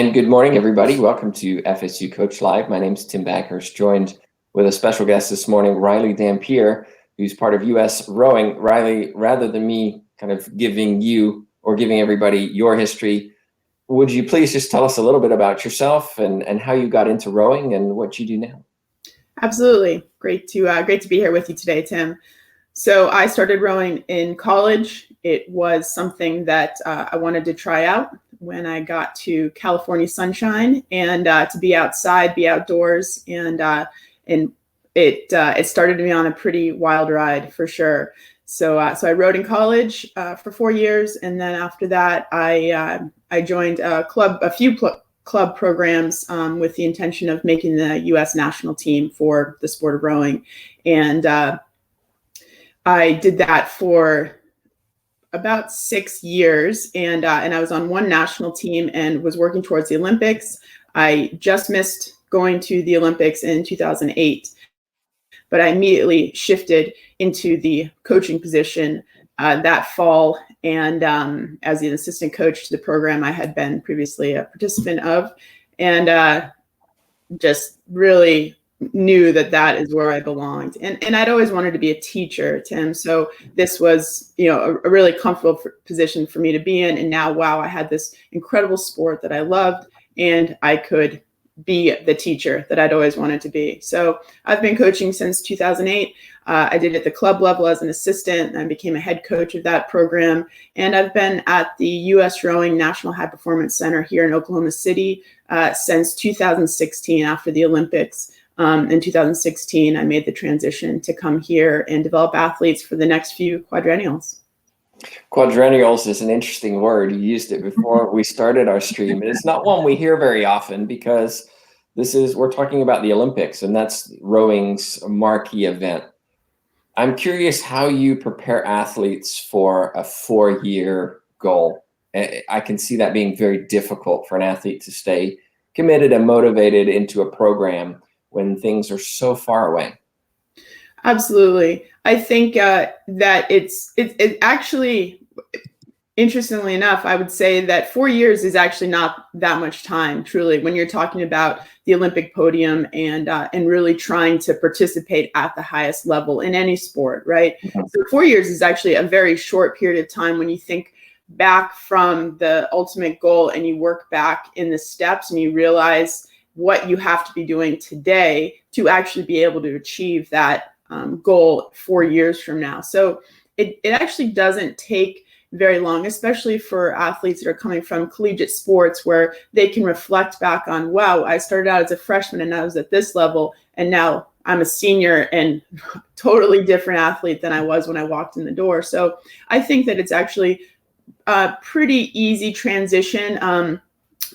And good morning, everybody. Welcome to FSU Coach Live. My name is Tim Backhurst, joined with a special guest this morning, Reilly Dampeer, who's part of USRowing. Reilly, rather than me kind of giving you or giving everybody your history, would you please just tell us a little bit about yourself and how you got into rowing and what you do now? Absolutely. Great to be here with you today, Tim. So I started rowing in college. It was something that I wanted to try out when I got to California sunshine and to be outside, be outdoors, and it started me on a pretty wild ride for sure. So I rowed in college for 4 years, and then after that, I joined a few club programs with the intention of making the U.S. national team for the sport of rowing, and I did that for about 6 years, and I was on one national team and was working towards the Olympics. I just missed going to the Olympics in 2008, but I immediately shifted into the coaching position that fall, and as an assistant coach to the program I had been previously a participant of, and just really knew that is where I belonged. And I'd always wanted to be a teacher, Tim. So this was, a really comfortable position for me to be in. And now, wow, I had this incredible sport that I loved, and I could be the teacher that I'd always wanted to be. So I've been coaching since 2008. I did it at the club level as an assistant, and I became a head coach of that program. And I've been at the USRowing National High Performance Center here in Oklahoma City since 2016 after the Olympics. In 2016, I made the transition to come here and develop athletes for the next few quadrennials. Quadrennials is an interesting word. You used it before we started our stream. It's not one we hear very often because we're talking about the Olympics, and that's rowing's marquee event. I'm curious how you prepare athletes for a 4-year goal. I can see that being very difficult for an athlete to stay committed and motivated into a program when things are so far away. Absolutely. I think that it's actually, interestingly enough, I would say that 4 years is actually not that much time, truly, when you're talking about the Olympic podium and really trying to participate at the highest level in any sport, right? Mm-hmm. So 4 years is actually a very short period of time when you think back from the ultimate goal and you work back in the steps and you realize what you have to be doing today to actually be able to achieve that goal 4 years from now. So it actually doesn't take very long, especially for athletes that are coming from collegiate sports where they can reflect back on, wow, I started out as a freshman and I was at this level, and now I'm a senior and totally different athlete than I was when I walked in the door. So I think that it's actually a pretty easy transition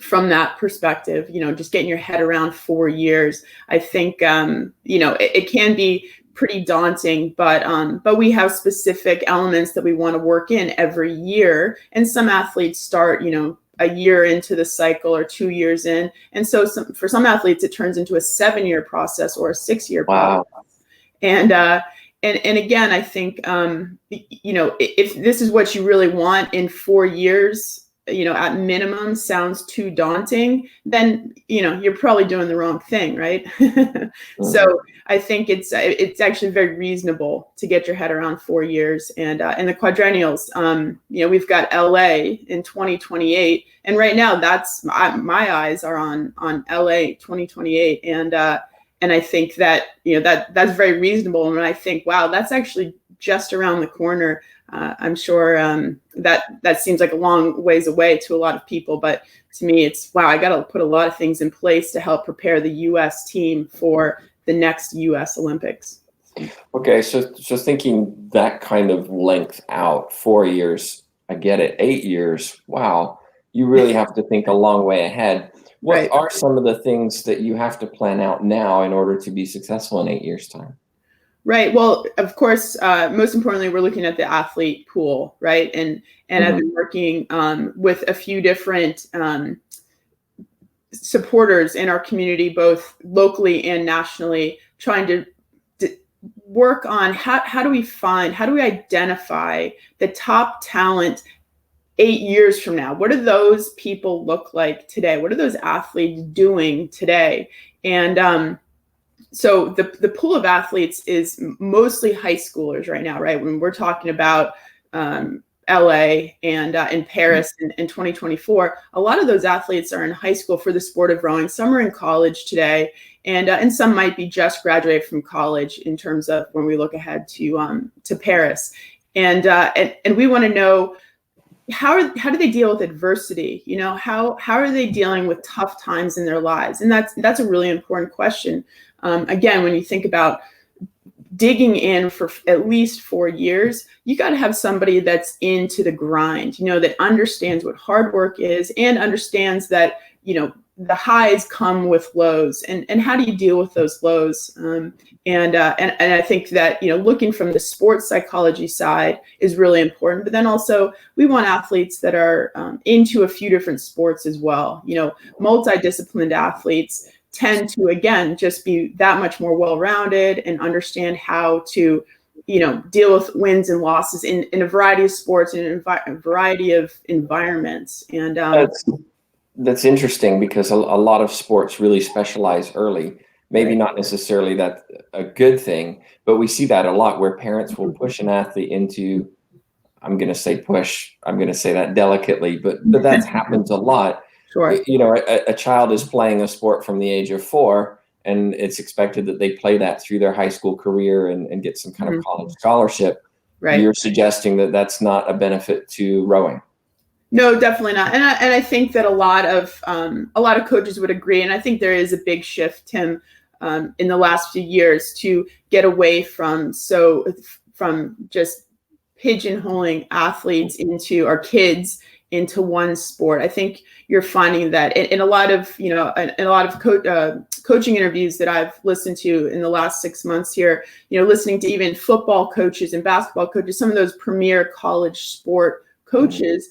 from that perspective, just getting your head around 4 years. I think, it can be pretty daunting, but we have specific elements that we want to work in every year. And some athletes start, a year into the cycle or 2 years in. And so for some athletes, it turns into a 7-year process or a 6-year process. And again, I think, if this is what you really want in 4 years, at minimum sounds too daunting, then, you're probably doing the wrong thing, right? So I think it's actually very reasonable to get your head around 4 years. And the quadrennials, we've got LA in 2028. And right now that's my eyes are on LA 2028. And I think that, that's very reasonable. And I think, wow, that's actually just around the corner. I'm sure that seems like a long ways away to a lot of people, but to me, it's, wow, I got to put a lot of things in place to help prepare the U.S. team for the next U.S. Olympics. Okay, so thinking that kind of length out, 4 years, I get it. 8 years, wow, you really have to think a long way ahead. What are some of the things that you have to plan out now in order to be successful in 8 years' time? Right. Well, of course, most importantly, we're looking at the athlete pool, right? And I've been working with a few different supporters in our community, both locally and nationally, trying to work on how do we identify the top talent 8 years from now? What do those people look like today? What are those athletes doing today? And so the pool of athletes is mostly high schoolers right now, right? When we're talking about LA and in Paris in 2024, a lot of those athletes are in high school for the sport of rowing. Some are in college today, and some might be just graduated from college in terms of when we look ahead to Paris. And we want to know, how do they deal with adversity? How are they dealing with tough times in their lives? And that's a really important question. Again, when you think about digging in for at least 4 years, you got to have somebody that's into the grind, that understands what hard work is and understands that, the highs come with lows, and how do you deal with those lows? And I think that, looking from the sports psychology side is really important, but then also we want athletes that are into a few different sports as well. Multidisciplined athletes tend to, again, just be that much more well-rounded and understand how to, deal with wins and losses in a variety of sports and in a variety of environments. And that's interesting, because a lot of sports really specialize early. Maybe Right. not necessarily that a good thing, but we see that a lot, where parents will push an athlete into, I'm going to say push, I'm going to say that delicately, but that happens a lot. Sure. A child is playing a sport from the age of 4, and it's expected that they play that through their high school career and get some kind of college scholarship. Right. You're suggesting that that's not a benefit to rowing. No, definitely not. And I think that a lot of coaches would agree. And I think there is a big shift, Tim, in the last few years to get away from just pigeonholing athletes into, or kids into, one sport. I think you're finding that in a lot of coaching interviews that I've listened to in the last 6 months here, listening to even football coaches and basketball coaches, some of those premier college sport coaches.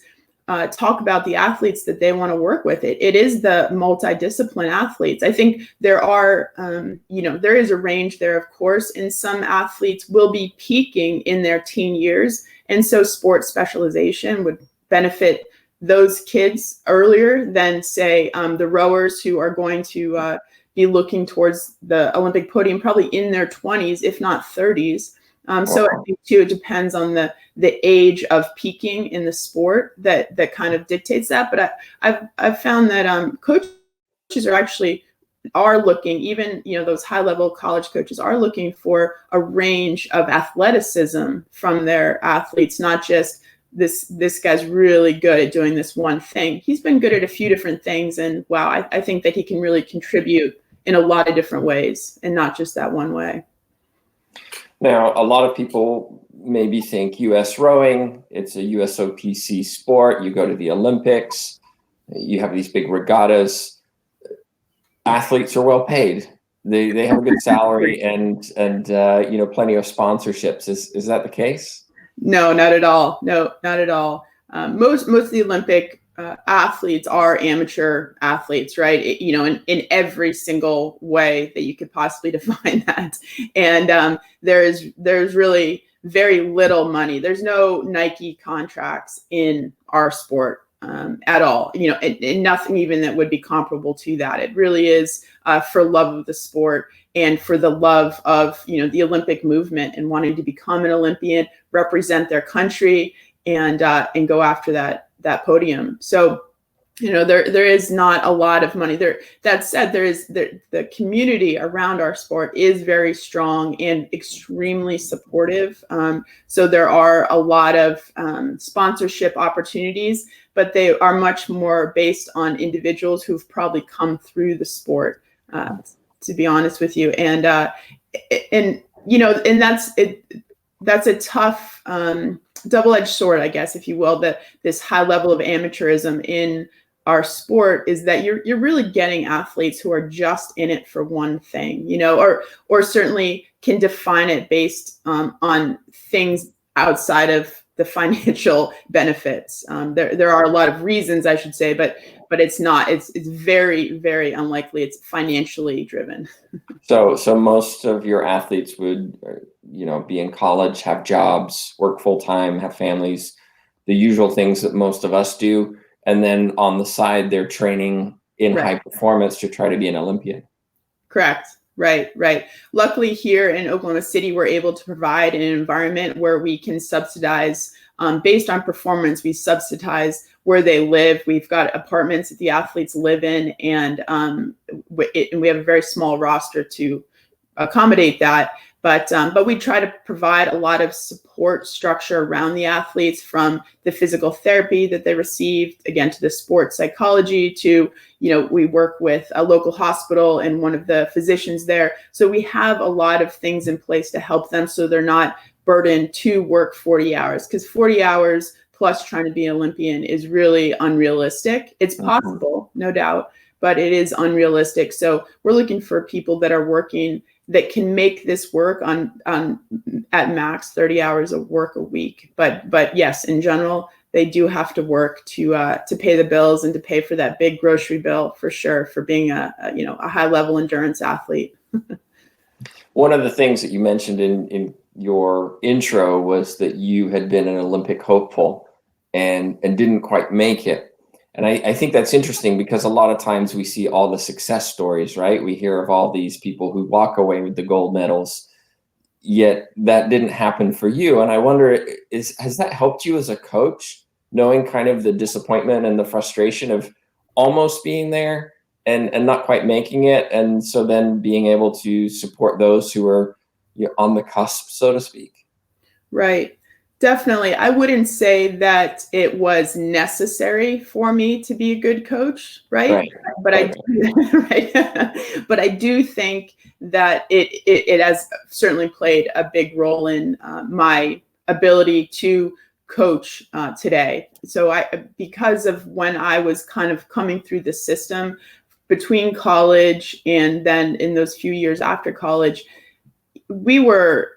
Talk about the athletes that they want to work with. It is the multidiscipline athletes. I think there are, there is a range there, of course, and some athletes will be peaking in their teen years. And so sports specialization would benefit those kids earlier than, say, the rowers who are going to be looking towards the Olympic podium probably in their 20s, if not 30s. So I think too, it depends on the age of peaking in the sport that kind of dictates that. But I've found that coaches are looking, even those high level college coaches are looking for a range of athleticism from their athletes, not just this guy's really good at doing this one thing. He's been good at a few different things, and wow, I think that he can really contribute in a lot of different ways and not just that one way. Now, a lot of people maybe think US rowing, it's a USOPC sport. You go to the Olympics, you have these big regattas. Athletes are well paid. They have a good salary and plenty of sponsorships. Is that the case? No, not at all. No, not at all. Most of the Olympic athletes are amateur athletes, right? In every single way that you could possibly define that. And there's really very little money. There's no Nike contracts in our sport at all, and nothing even that would be comparable to that. It really is for love of the sport and for the love of, the Olympic movement and wanting to become an Olympian, represent their country, and go after that podium. So, there is not a lot of money there. That said, the community around our sport is very strong and extremely supportive. So there are a lot of sponsorship opportunities, but they are much more based on individuals who've probably come through the sport, to be honest with you. And that's it. That's a tough double-edged sword, I guess, if you will, that this high level of amateurism in our sport is that you're really getting athletes who are just in it for one thing, or certainly can define it based on things outside of the financial benefits. There are a lot of reasons, I should say, but it's not. It's very, very unlikely it's financially driven. So most of your athletes would, be in college, have jobs, work full time, have families. the usual things that most of us do. And then on the side, they're training in Right. high performance to try to be an Olympian. Correct. Right, right. Luckily, here in Oklahoma City, we're able to provide an environment where we can subsidize, based on performance, we subsidize where they live. We've got apartments that the athletes live in, and we have a very small roster to accommodate that. But we try to provide a lot of support structure around the athletes, from the physical therapy that they received, again, to the sports psychology, to, we work with a local hospital and one of the physicians there. So we have a lot of things in place to help them so they're not burdened to work 40 hours, because 40 hours plus trying to be an Olympian is really unrealistic. It's possible, no doubt, but it is unrealistic. So we're looking for people that are working, that can make this work on at max 30 hours of work a week. But yes, in general, they do have to work to pay the bills and to pay for that big grocery bill, for sure, for being a high level endurance athlete. One of the things that you mentioned in your intro was that you had been an Olympic hopeful and didn't quite make it. And I think that's interesting, because a lot of times we see all the success stories, right? We hear of all these people who walk away with the gold medals, yet that didn't happen for you. And I wonder, has that helped you as a coach, knowing kind of the disappointment and the frustration of almost being there and not quite making it? And so then being able to support those who are on the cusp, so to speak. Right. Definitely. I wouldn't say that it was necessary for me to be a good coach, right? But right. But I do think that it has certainly played a big role in my ability to coach today. So because of when I was kind of coming through the system between college and then in those few years after college, we were,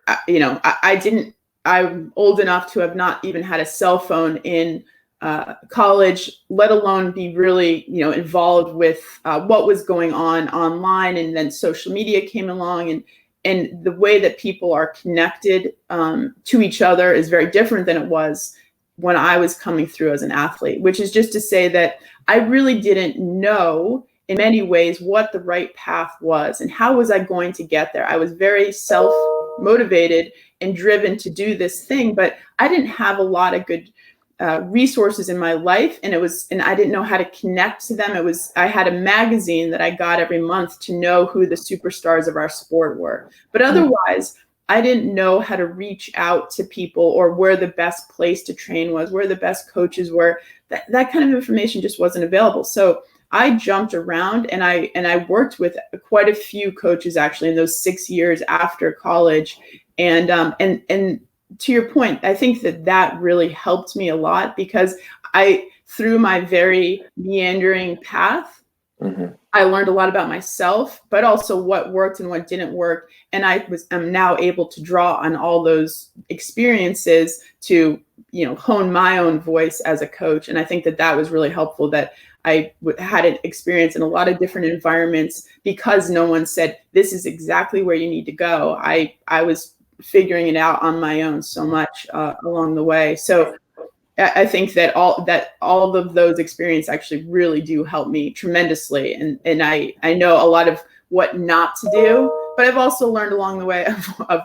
I'm old enough to have not even had a cell phone in college, let alone be really, involved with what was going on online. And then social media came along, and the way that people are connected to each other is very different than it was when I was coming through as an athlete, which is just to say that I really didn't know in many ways what the right path was and how was I going to get there. I was very self-motivated and driven to do this thing, but I didn't have a lot of good resources in my life, and I didn't know how to connect to them. I had a magazine that I got every month to know who the superstars of our sport were, but otherwise I didn't know how to reach out to people or where the best place to train was, where the best coaches were. That kind of information just wasn't available. So I jumped around, and I worked with quite a few coaches actually in those 6 years after college. And to your point, I think that really helped me a lot, because through my very meandering path, I learned a lot about myself, but also what worked and what didn't work. And I'm now able to draw on all those experiences to, hone my own voice as a coach. And I think that was really helpful, that I had an experience in a lot of different environments, because no one said, this is exactly where you need to go. I was figuring it out on my own so much along the way. So I think that all of those experiences actually really do help me tremendously. And I know a lot of what not to do, but I've also learned along the way of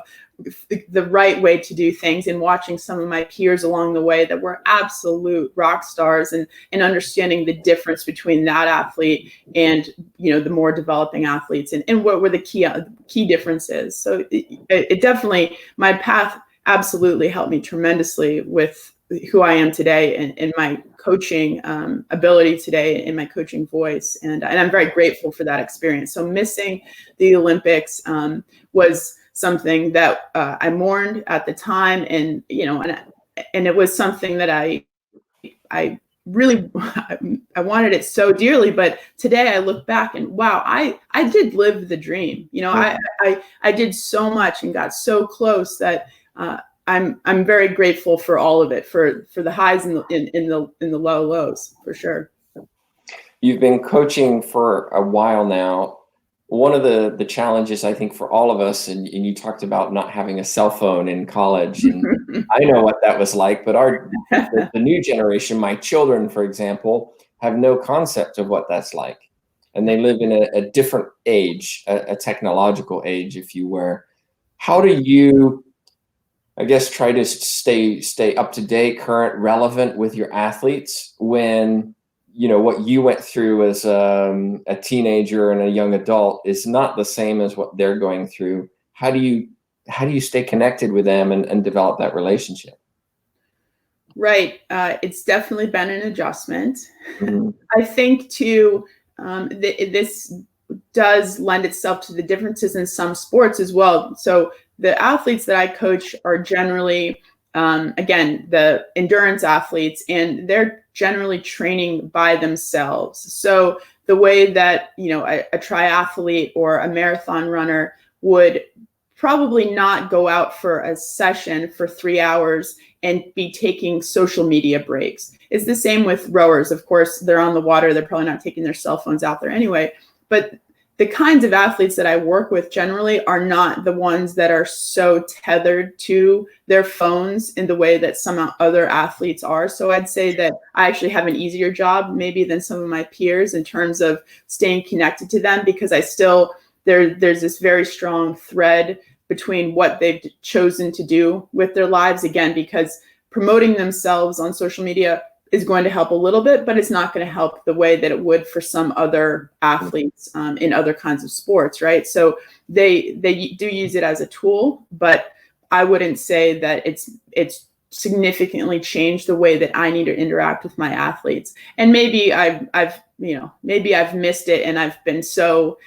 the right way to do things, and watching some of my peers along the way that were absolute rock stars, and understanding the difference between that athlete and, the more developing athletes, and what were the key differences. So it definitely, my path absolutely helped me tremendously with who I am today, and my coaching ability today, and my coaching voice. And I'm very grateful for that experience. So missing the Olympics was something that I mourned at the time, and it was something that I really I wanted it so dearly. But today I look back and wow, I did live the dream. I did so much and got so close that I'm very grateful for all of it, for the highs and the low lows, for sure. You've been coaching for a while now. one of the challenges I think for all of us, and you talked about not having a cell phone in college, and I know what that was like, but the new generation, my children, for example, have no concept of what that's like. And they live in a different age, a technological age, if you were. How do you, I guess, try to stay up to date, current, relevant with your athletes when what you went through as a teenager and a young adult is not the same as what they're going through? How do you stay connected with them and develop that relationship? Right. It's definitely been an adjustment. Mhm. I think too, this does lend itself to the differences in some sports as well. So the athletes that I coach are generally, again, the endurance athletes, and they're generally training by themselves. So the way that, a triathlete or a marathon runner would probably not go out for a session for 3 hours and be taking social media breaks. It's the same with rowers. Of course, they're on the water. They're probably not taking their cell phones out there anyway. But the kinds of athletes that I work with generally are not the ones that are so tethered to their phones in the way that some other athletes are. So I'd say that I actually have an easier job maybe than some of my peers in terms of staying connected to them, because there's this very strong thread between what they've chosen to do with their lives. Again, because promoting themselves on social media is going to help a little bit, but it's not going to help the way that it would for some other athletes in other kinds of sports, right? So they do use it as a tool, but I wouldn't say that it's significantly changed the way that I need to interact with my athletes. And maybe I've missed it, and I've been so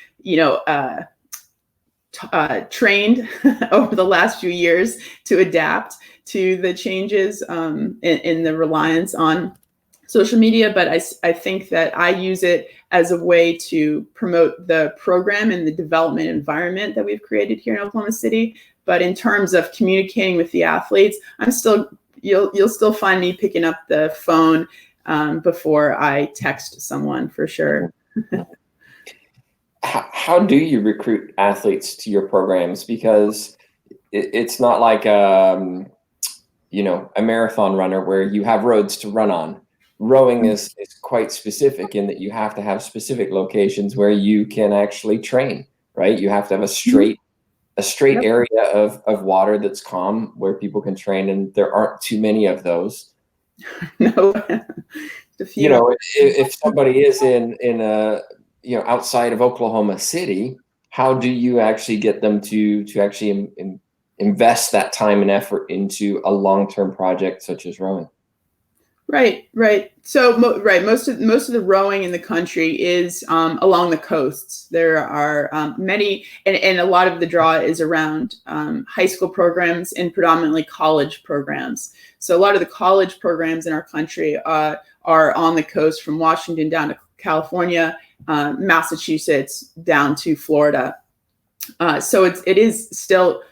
trained over the last few years to adapt to the changes in the reliance on social media. But I think that I use it as a way to promote the program and the development environment that we've created here in Oklahoma City. But in terms of communicating with the athletes, you'll still find me picking up the phone before I text someone, for sure. How do you recruit athletes to your programs? Because it's not like a marathon runner where you have roads to run on. Rowing is quite specific in that you have to have specific locations where you can actually train, right? You have to have a straight Yep. area of water that's calm where people can train, and there aren't too many of those. No. If somebody is in a outside of Oklahoma City, how do you actually get them to actually invest that time and effort into a long-term project such as rowing? Right. So, most of the rowing in the country is along the coasts. There are many, and a lot of the draw is around high school programs and predominantly college programs. So, a lot of the college programs in our country are on the coast, from Washington down to California, Massachusetts down to Florida. So it is still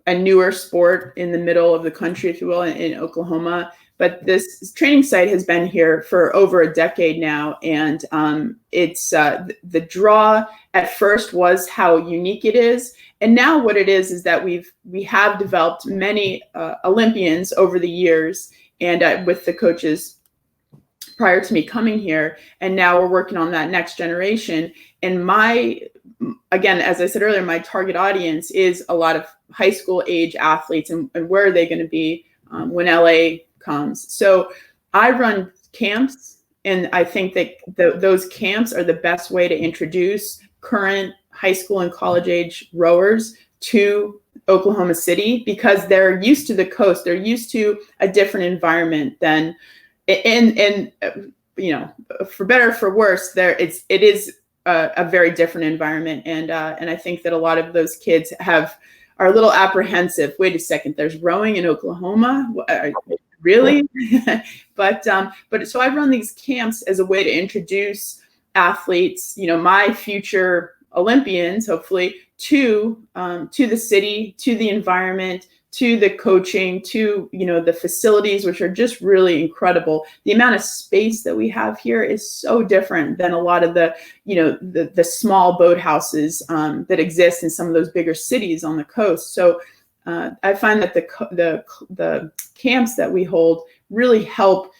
a newer sport in the middle of the country, if you will, in Oklahoma. But this training site has been here for over a decade now, and it's the draw at first was how unique it is, and now what it is that we have developed many Olympians over the years, and with the coaches prior to me coming here, and now we're working on that next generation. And again, as I said earlier, my target audience is a lot of high school age athletes, and where are they going to be when LA comes? So I run camps, and I think that those camps are the best way to introduce current high school and college age rowers to Oklahoma City, because they're used to the coast. They're used to a different environment than, and for better or for worse, it is a very different environment, and I think that a lot of those kids are a little apprehensive. Wait a second, there's rowing in Oklahoma? Really? But so I run these camps as a way to introduce athletes, my future Olympians, hopefully, to the city, to the environment, to the coaching, to, the facilities, which are just really incredible. The amount of space that we have here is so different than a lot of the, the small boathouses that exist in some of those bigger cities on the coast. So I find that the camps that we hold really help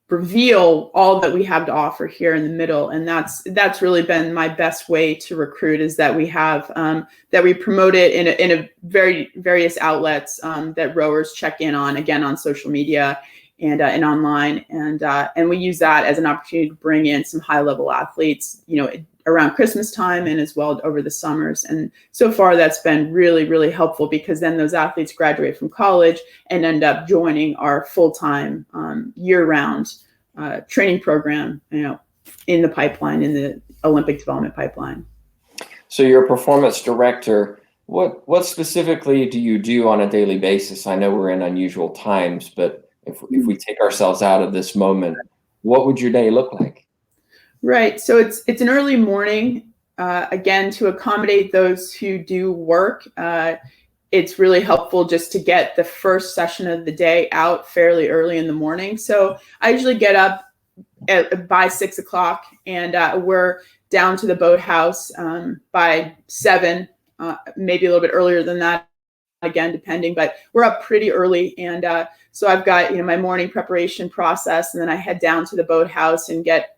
reveal all that we have to offer here in the middle, and that's really been my best way to recruit, is that we have that we promote it in a very various outlets that rowers check in on, again, on social media and online, and we use that as an opportunity to bring in some high level athletes, around Christmas time and as well over the summers. And so far that's been really, really helpful, because then those athletes graduate from college and end up joining our full-time year-round training program, in the pipeline, in the Olympic development pipeline. So you're a performance director. What specifically do you do on a daily basis? I know we're in unusual times, but if we take ourselves out of this moment, what would your day look like? Right. So it's an early morning, again, to accommodate those who do work. It's really helpful just to get the first session of the day out fairly early in the morning. So I usually get up by 6 o'clock, and we're down to the boathouse by 7, maybe a little bit earlier than that, again, depending, but we're up pretty early. And so I've got, my morning preparation process, and then I head down to the boathouse and get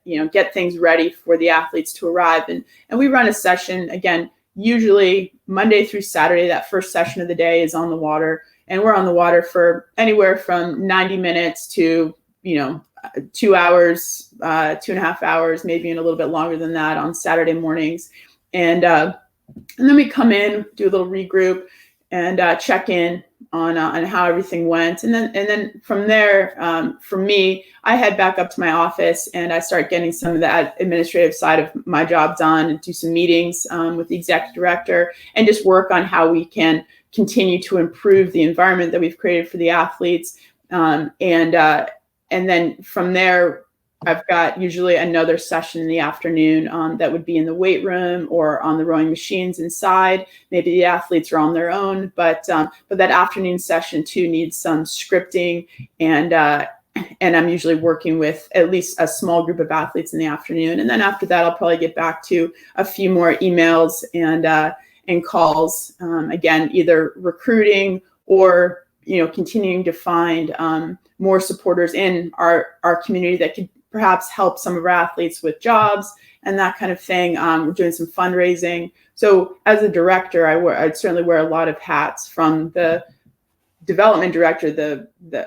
things ready for the athletes to arrive. And we run a session, again, usually Monday through Saturday. That first session of the day is on the water, and we're on the water for anywhere from 90 minutes to, 2 hours, 2.5 hours, maybe in a little bit longer than that on Saturday mornings. And then we come in, do a little regroup, and check in on how everything went. And then from there, for me, I head back up to my office and I start getting some of that administrative side of my job done, and do some meetings with the executive director, and just work on how we can continue to improve the environment that we've created for the athletes. And then from there, I've got usually another session in the afternoon that would be in the weight room or on the rowing machines inside. Maybe the athletes are on their own, but that afternoon session too needs some scripting, and I'm usually working with at least a small group of athletes in the afternoon. And then after that, I'll probably get back to a few more emails and calls, again, either recruiting or continuing to find more supporters in our community that could perhaps help some of our athletes with jobs and that kind of thing. We're doing some fundraising. So as a director, I'd certainly wear a lot of hats, from the development director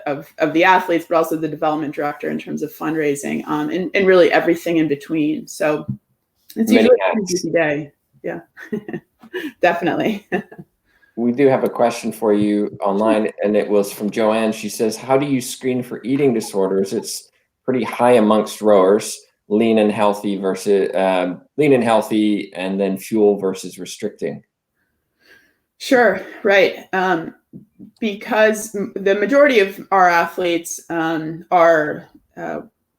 of the athletes, but also the development director in terms of fundraising, and really everything in between. So it's usually a busy day. Yeah, definitely. We do have a question for you online, and it was from Joanne. She says, how do you screen for eating disorders? It's pretty high amongst rowers, lean and healthy, and then fuel versus restricting. Sure, right. Because the majority of our athletes are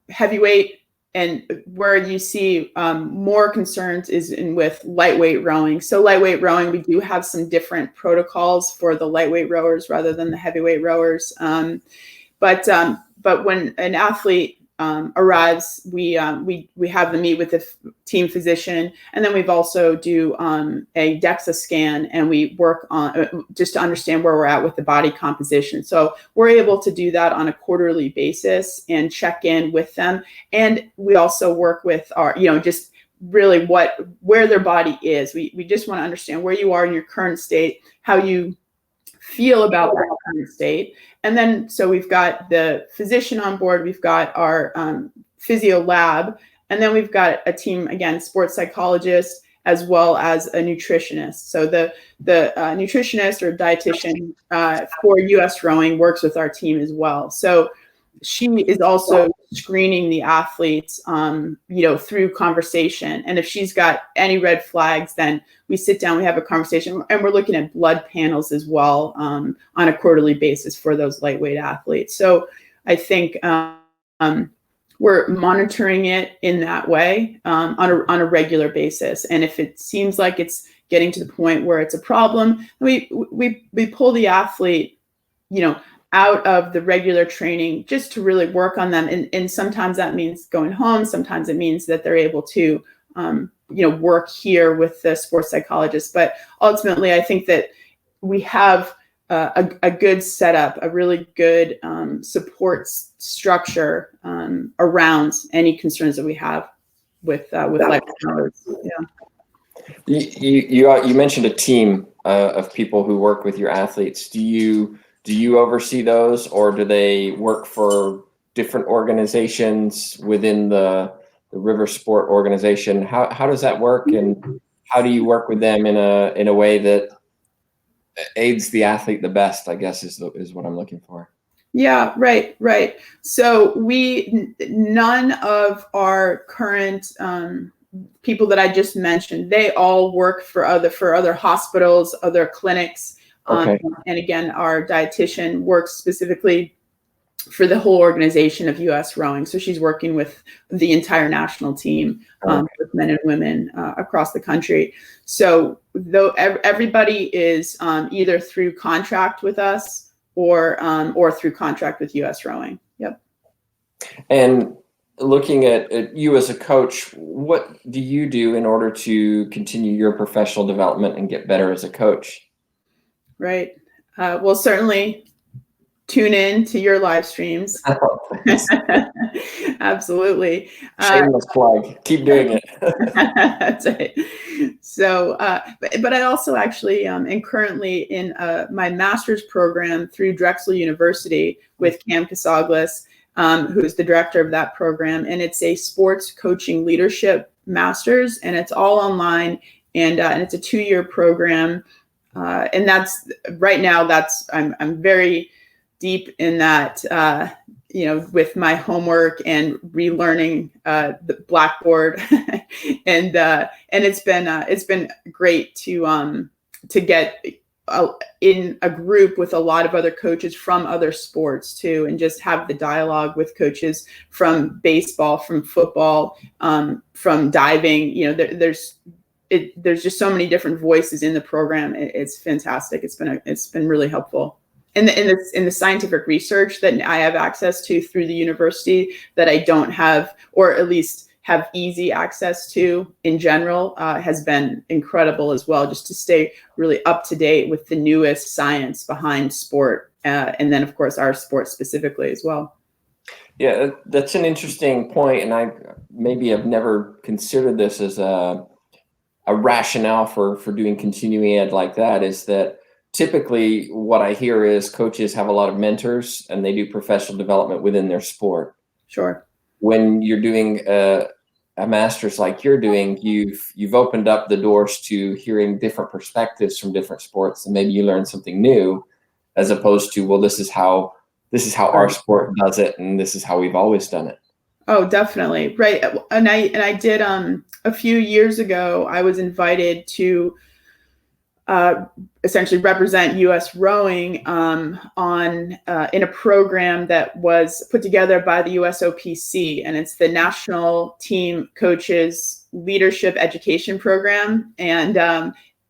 heavyweight, and where you see more concerns is with lightweight rowing. So lightweight rowing, we do have some different protocols for the lightweight rowers rather than the heavyweight rowers. But when an athlete arrives, we have them meet with the team physician, and then we've also do a DEXA scan, and we work on just to understand where we're at with the body composition. So we're able to do that on a quarterly basis and check in with them. And we also work with our, just really where their body is. We just want to understand where you are in your current state, how you feel about that current state. And then, so we've got the physician on board, we've got our physio lab, and then we've got a team, again, sports psychologist, as well as a nutritionist. So the nutritionist or dietitian for USRowing works with our team as well. So she is also screening the athletes, through conversation. And if she's got any red flags, then we sit down, we have a conversation, and we're looking at blood panels as well on a quarterly basis for those lightweight athletes. So I think we're monitoring it in that way on a regular basis. And if it seems like it's getting to the point where it's a problem. We pull the athlete, out of the regular training just to really work on them. And sometimes that means going home. Sometimes it means that they're able to, work here with the sports psychologist. But ultimately, I think that we have a good setup, a really good support structure around any concerns that we have with life powers. Yeah. You mentioned a team of people who work with your athletes. Do you oversee those, or do they work for different organizations within the river sport organization? How does that work, and how do you work with them in a way that aids the athlete the best, I guess is what I'm looking for. Yeah, right. So none of our current people that I just mentioned, they all work for other hospitals, other clinics. Okay. And again, our dietitian works specifically for the whole organization of USRowing. So she's working with the entire national team, with men and women across the country. So though everybody is either through contract with us or through contract with USRowing. Yep. And looking at you as a coach, what do you do in order to continue your professional development and get better as a coach? Right. Well, certainly tune in to your live streams. Absolutely. Shameless plug. Keep doing it. That's right. So, but I also actually am currently in my master's program through Drexel University with Cam Casaglas, who's the director of that program. And it's a sports coaching leadership master's, and it's all online, and it's a 2-year program. And that's right now, I'm very deep in that, with my homework and relearning the Blackboard, and it's been great to get in a group with a lot of other coaches from other sports too, and just have the dialogue with coaches from baseball, from football, from diving. There's just so many different voices in the program. It's fantastic. It's been really helpful. And in the scientific research that I have access to through the university that I don't have, or at least have easy access to in general, has been incredible as well, just to stay really up to date with the newest science behind sport. And then, of course, our sport specifically as well. Yeah, that's an interesting point. And I maybe have never considered this as a rationale for doing continuing ed like that, is that typically what I hear is coaches have a lot of mentors and they do professional development within their sport. Sure. When you're doing a master's like you're doing, you've opened up the doors to hearing different perspectives from different sports, and maybe you learn something new, as opposed to, well, this is how our sport does it, and this is how we've always done it. Oh, definitely. Right. And I did, a few years ago, I was invited to essentially represent USRowing in a program that was put together by the USOPC, and it's the National Team Coaches Leadership Education Program, and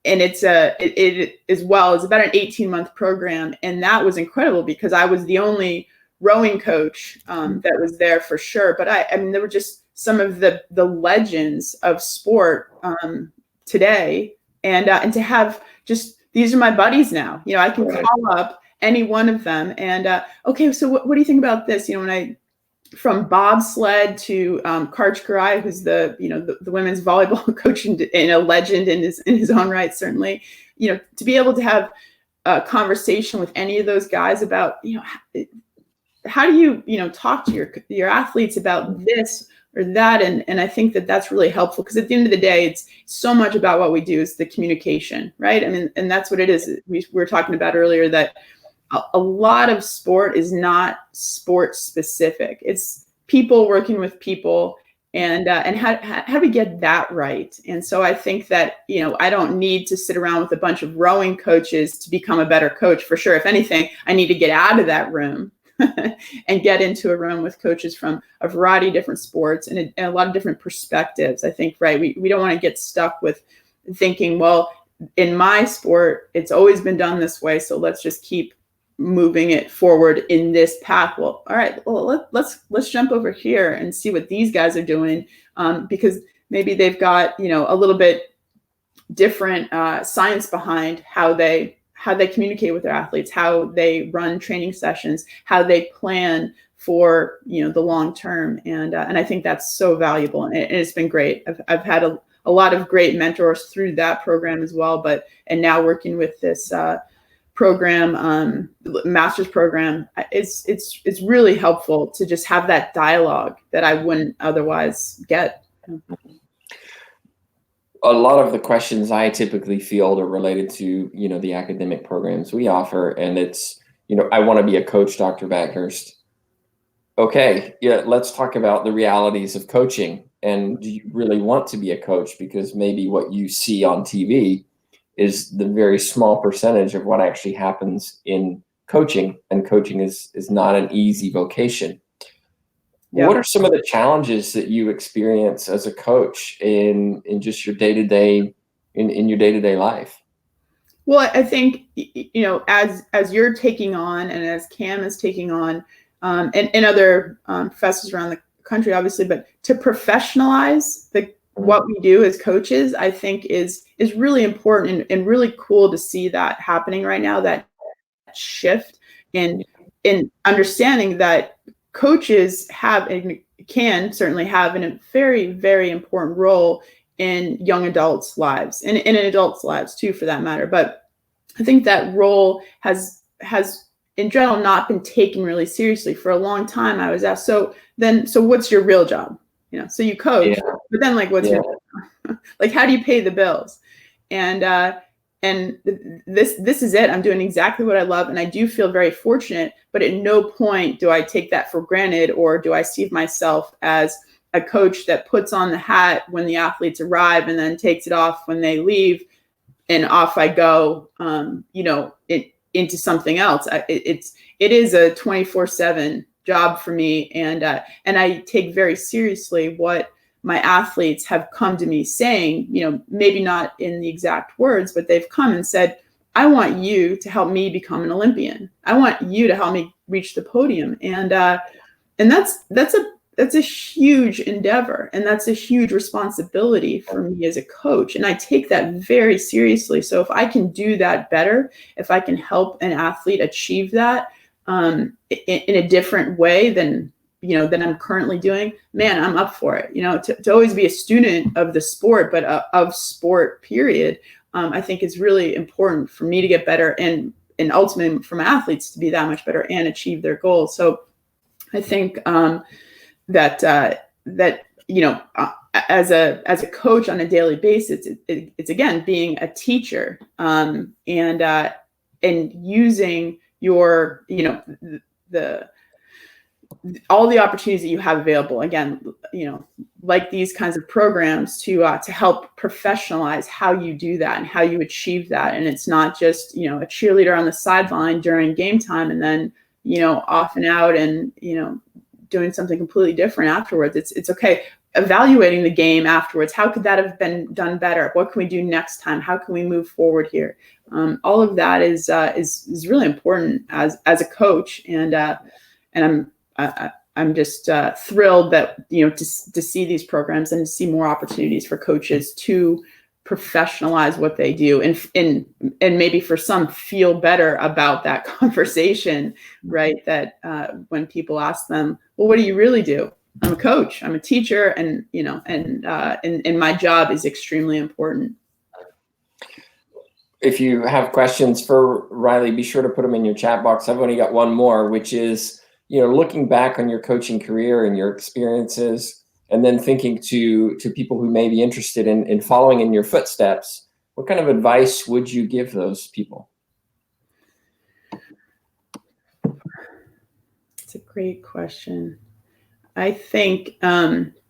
it's as well is about an 18-month program, and that was incredible because I was the only rowing coach that was there for sure. But I mean, there were just some of the legends of sport today. And to have just, these are my buddies now, I can call up any one of them and, okay, so what do you think about this? From bobsled to Karch Karai, who's the women's volleyball coach and a legend in his own right, certainly, to be able to have a conversation with any of those guys about, how do you talk to your athletes about this or that, and I think that's really helpful, because at the end of the day, it's so much about what we do is the communication, right? I mean, and that's what it is. We were talking about earlier that a lot of sport is not sport specific. It's people working with people, and how do we get that right? And so I think that I don't need to sit around with a bunch of rowing coaches to become a better coach. For sure, if anything, I need to get out of that room and get into a room with coaches from a variety of different sports and a lot of different perspectives. I think, right, we don't want to get stuck with thinking, well, in my sport, it's always been done this way. So let's just keep moving it forward in this path. Well, all right, well, let's jump over here and see what these guys are doing, because maybe they've got, a little bit different science behind how they communicate with their athletes, how they run training sessions, how they plan for the long term, and I think that's so valuable, and it's been great. I've had a lot of great mentors through that program as well, and now working with this program, master's program, it's really helpful to just have that dialogue that I wouldn't otherwise get. A lot of the questions I typically field are related to, the academic programs we offer. And it's, I want to be a coach, Dr. Baghurst. Okay, yeah, let's talk about the realities of coaching. And do you really want to be a coach? Because maybe what you see on TV is the very small percentage of what actually happens in coaching. And coaching is not an easy vocation. Yeah. What are some of the challenges that you experience as a coach in just your day-to-day, in your day-to-day life? Well, I think, as you're taking on, and as Cam is taking on, and other professors around the country, obviously, but to professionalize what we do as coaches, I think is really important and really cool to see that happening right now, that shift in understanding that coaches have and can certainly have a very, very important role in young adults' lives and in adults' lives too, for that matter. But I think that role has in general not been taken really seriously. For a long time, I was asked, so what's your real job? So you coach, but then what's your how do you pay the bills? And this is it. I'm doing exactly what I love, and I do feel very fortunate. But at no point do I take that for granted, or do I see myself as a coach that puts on the hat when the athletes arrive and then takes it off when they leave, and off I go, into something else. It is a 24/7 job for me, and I take very seriously what my athletes have come to me saying, maybe not in the exact words, but they've come and said, I want you to help me become an Olympian. I want you to help me reach the podium. And that's a huge endeavor, and that's a huge responsibility for me as a coach. And I take that very seriously. So if I can do that better, if I can help an athlete achieve that in a different way than I'm currently doing, man, I'm up for it. To always be a student of the sport, but of sport, period. I think it's really important for me to get better, and ultimately for my athletes to be that much better and achieve their goals. So I think that as a coach on a daily basis, it's again being a teacher, and using your all the opportunities that you have available, again, like these kinds of programs to help professionalize how you do that and how you achieve that. And it's not just, a cheerleader on the sideline during game time and then, off and out and, doing something completely different afterwards. It's okay. Evaluating the game afterwards. How could that have been done better? What can we do next time? How can we move forward here? All of that is really important as a coach. And I'm just thrilled that, to see these programs and to see more opportunities for coaches to professionalize what they do, and maybe for some feel better about that conversation, right? That when people ask them, well, what do you really do? I'm a coach, I'm a teacher, and my job is extremely important. If you have questions for Reilly, be sure to put them in your chat box. I've only got one more, which is, looking back on your coaching career and your experiences, and then thinking to people who may be interested in following in your footsteps, what kind of advice would you give those people? It's a great question. I think that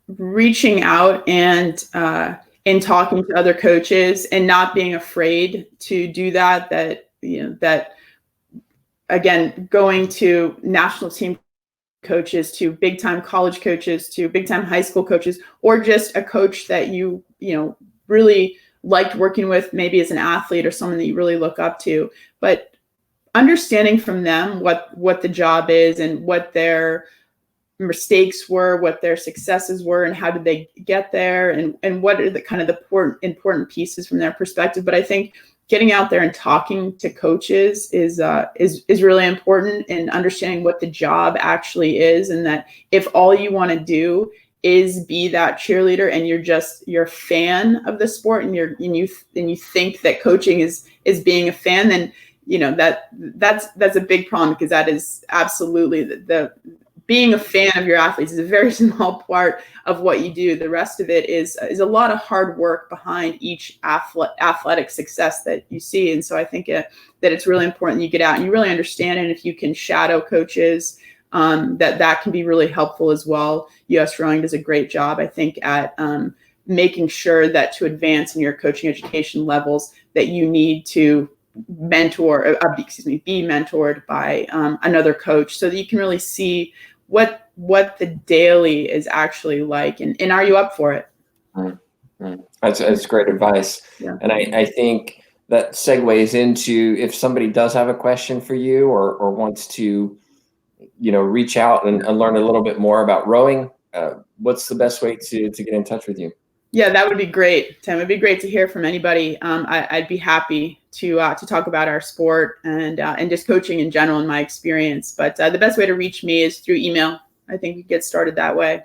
reaching out and talking to other coaches and not being afraid to do that again, going to national team coaches, to big time college coaches, to big time high school coaches, or just a coach that you really liked working with, maybe as an athlete or someone that you really look up to, but understanding from them what the job is and what their mistakes were, what their successes were, and how did they get there, and what are the kind of the important pieces from their perspective. But I think getting out there and talking to coaches is really important, and understanding what the job actually is, and that if all you want to do is be that cheerleader and you're a fan of the sport, and you think that coaching is being a fan, then that's a big problem, because that is absolutely the being a fan of your athletes is a very small part of what you do. The rest of it is a lot of hard work behind each athletic success that you see. And so I think that it's really important you get out and you really understand it. And if you can shadow coaches, that can be really helpful as well. USRowing does a great job, I think, at making sure that to advance in your coaching education levels, that you need to be mentored by another coach, so that you can really see what the daily is actually like, and are you up for it? That's great advice. Yeah. And I think that segues into, if somebody does have a question for you, or wants to reach out and learn a little bit more about rowing, what's the best way to get in touch with you? Yeah, that would be great, Tim. It'd be great to hear from anybody. I'd be happy to talk about our sport and just coaching in general, in my experience. But the best way to reach me is through email. I think we get started that way.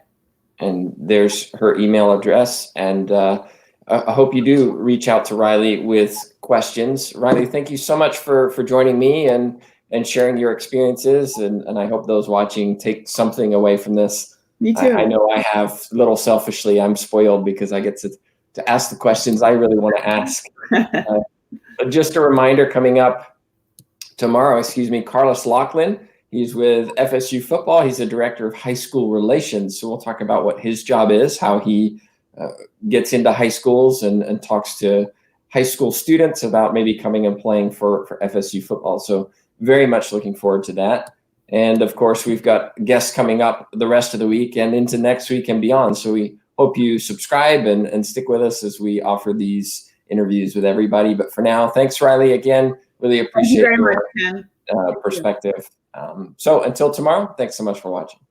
And there's her email address. And I hope you do reach out to Reilly with questions. Reilly, thank you so much for joining me and sharing your experiences. And I hope those watching take something away from this. Me too. I know I have, little selfishly, I'm spoiled because I get to ask the questions I really want to ask. But just a reminder, coming up tomorrow, Carlos Laughlin, he's with FSU football. He's the director of high school relations. So we'll talk about what his job is, how he gets into high schools and talks to high school students about maybe coming and playing for FSU football. So very much looking forward to that. And of course, we've got guests coming up the rest of the week and into next week and beyond. So we hope you subscribe and stick with us as we offer these interviews with everybody. But for now, thanks, Reilly, again. Really appreciate your perspective. So until tomorrow, thanks so much for watching.